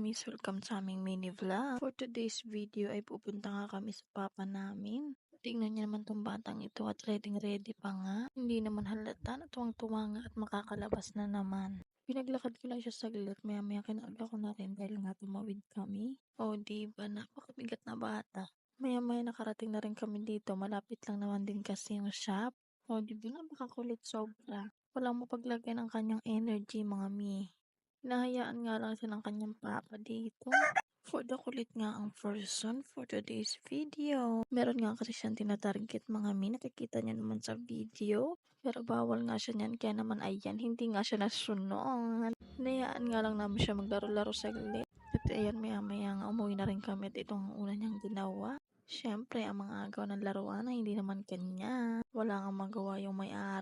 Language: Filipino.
miss, welcome sa aming mini vlog. For today's video ay pupunta nga kami sa papa namin. Tingnan niyo naman tong batang ito at ready pa nga. Hindi naman halata na tuwang-tuwa nga at makakalabas na naman. Pinaglakad ko lang siya saglit, maya-maya kinarga ko na rin dahil nga tumawid kami. O diba, napakabigat na bata. Maya-maya nakarating na rin kami dito, malapit lang naman din kasi yung shop. O diba, napakakulit sobra. Walang mapaglagay ng kanyang energy mga mi. Hinahayaan nga lang siya ng kanyang papa dito. For the kulit nga ang person for today's video. Meron nga kasi siyang tinatarget mga mi. Nakikita niya naman sa video. Pero bawal nga siya niyan. Kaya naman ayan, hindi nga siya nasunod. Hinayaan nga lang namin siya maglaro-laro saglit. At ayan, maya-maya nga umuwi na rin kami at ito ang una niyang ginawa. Siyempre, ang mga agaw ng laruan na hindi naman kanya. Wala nga magawa yung may-ari.